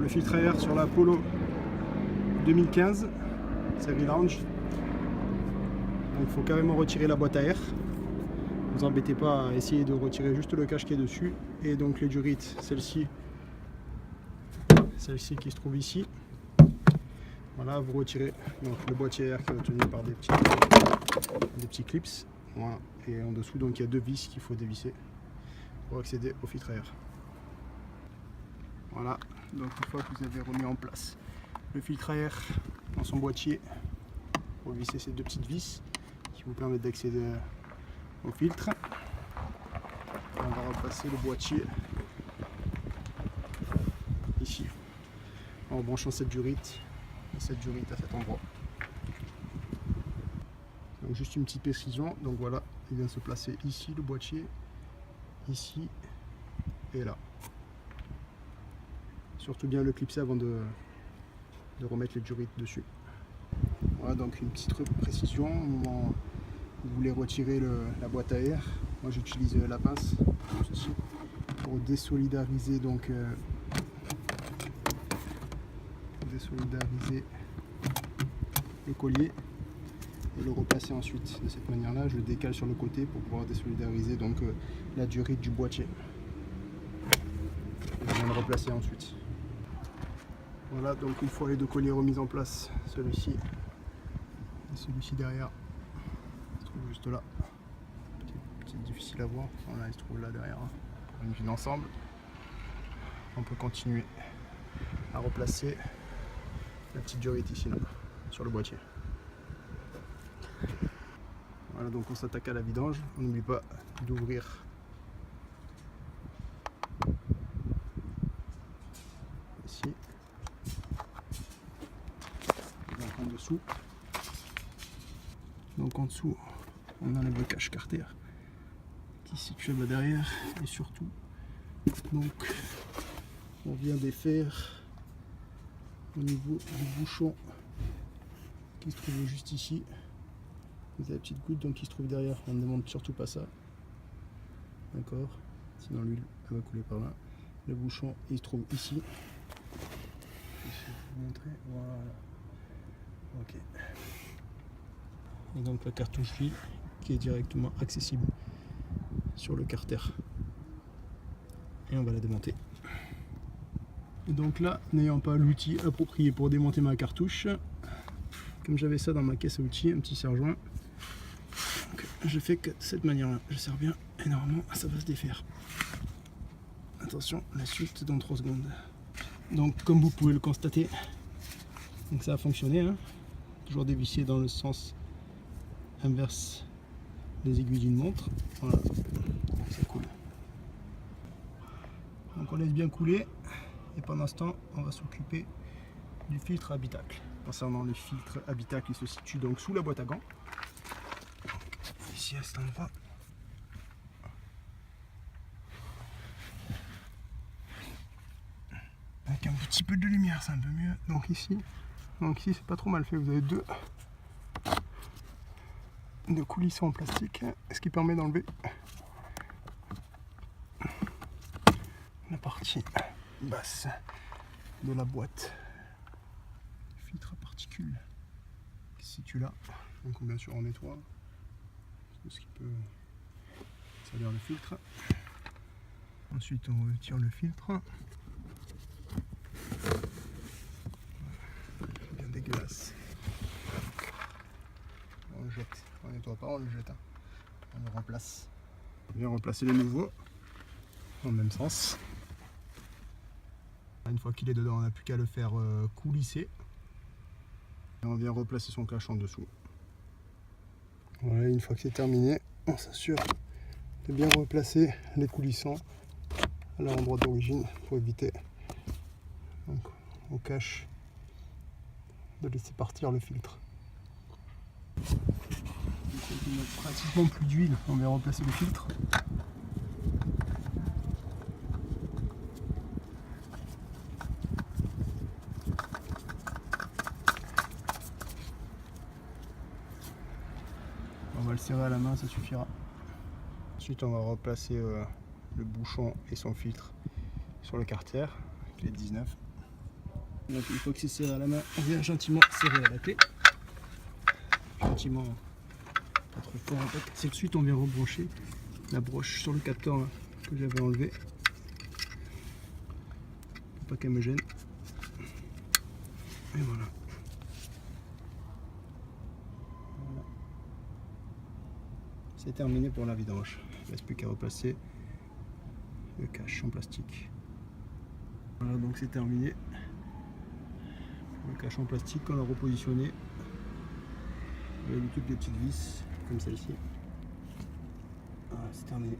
le filtre à air sur la Polo 2015 série Lounge. Donc il faut carrément retirer la boîte à air. Ne vous embêtez pas à essayer de retirer juste le cache qui est dessus. Et donc les durites, celle-ci qui se trouve ici. Voilà, vous retirez donc le boîtier à air qui est retenu par des petits clips. Voilà. Et en dessous, donc il y a deux vis qu'il faut dévisser pour accéder au filtre à air. Voilà, donc une fois que vous avez remis en place le filtre à air dans son boîtier, vous vissez ces deux petites vis qui vous permettent d'accéder au filtre. On va replacer le boîtier ici en branchant cette durite et cette durite à cet endroit. Donc juste une petite précision, donc voilà, il vient se placer ici le boîtier, ici et là. Surtout bien le clipser avant de remettre les durites dessus. Voilà, donc une petite précision au moment où vous voulez retirer la boîte à air. Moi j'utilise la pince pour désolidariser donc le collier et le replacer ensuite de cette manière là. Je le décale sur le côté pour pouvoir désolidariser donc la durite du boîtier. Je viens le replacer ensuite. Voilà, donc une fois les deux colliers remis en place, celui-ci et celui-ci derrière, il se trouve juste là. Petit difficile à voir, voilà, il se trouve là derrière. Pour une vue d'ensemble, on peut continuer à replacer la petite durite ici là, sur le boîtier. Voilà, donc on s'attaque à la vidange. On n'oublie pas d'ouvrir ici. Donc en dessous. Donc en dessous, on enlève le cache carter qui se situe là derrière. Et surtout, donc on vient défaire au niveau du bouchon qui se trouve juste ici. Vous avez la petite goutte donc qui se trouve derrière, on ne demande surtout pas ça. D'accord, sinon l'huile va couler par là. Le bouchon il se trouve ici. Je vais vous montrer, voilà. Ok. Et donc la cartouche fille qui est directement accessible sur le carter. Et on va la démonter. Et donc là, n'ayant pas l'outil approprié pour démonter ma cartouche, comme j'avais ça dans ma caisse à outils, un petit serre-joint, je fais que de cette manière-là. Je serre bien et normalement ça va se défaire. Attention, la suite dans 3 secondes. Donc comme vous pouvez le constater, donc ça a fonctionné. Hein. Toujours dévisser dans le sens inverse des aiguilles d'une montre. Voilà, ça coule. Donc on laisse bien couler et pendant ce temps on va s'occuper du filtre habitacle. Concernant le filtre habitacle, il se situe donc sous la boîte à gants. Donc, ici à cet endroit. Avec un petit peu de lumière, c'est un peu mieux. Donc ici c'est pas trop mal fait. Vous avez deux coulissants en plastique, ce qui permet d'enlever la partie basse de la boîte. Filtre à particules qui se situe là. Donc bien sûr on nettoie tout ce qui peut salir le filtre. Ensuite on retire le filtre. Bien dégueulasse. On le jette. On nettoie pas, on le jette. On le remplace. On vient remplacer les nouveaux dans le même sens. Une fois qu'il est dedans, on n'a plus qu'à le faire coulisser. Et on vient replacer son cache en dessous. Voilà, une fois que c'est terminé, on s'assure de bien replacer les coulissants à leur endroit d'origine pour éviter donc, au cache de laisser partir le filtre. Donc, il n'y a pratiquement plus d'huile, on vient remplacer le filtre. On va le serrer à la main, ça suffira. Ensuite on va replacer le bouchon et son filtre sur le carter, qui est 19. Donc une fois que c'est serré à la main, on vient gentiment serrer à la clé. Gentiment, pas trop fort en fait. C'est ensuite on vient rebrancher la broche sur le capteur là, que j'avais enlevé. Pour pas qu'elle me gêne. Et voilà. C'est terminé pour la vidange. Il ne reste plus qu'à replacer le cache en plastique. Voilà, donc c'est terminé. Le cache en plastique, on l'a repositionné. Il y a toutes les petites vis comme celle-ci. Voilà, c'est terminé.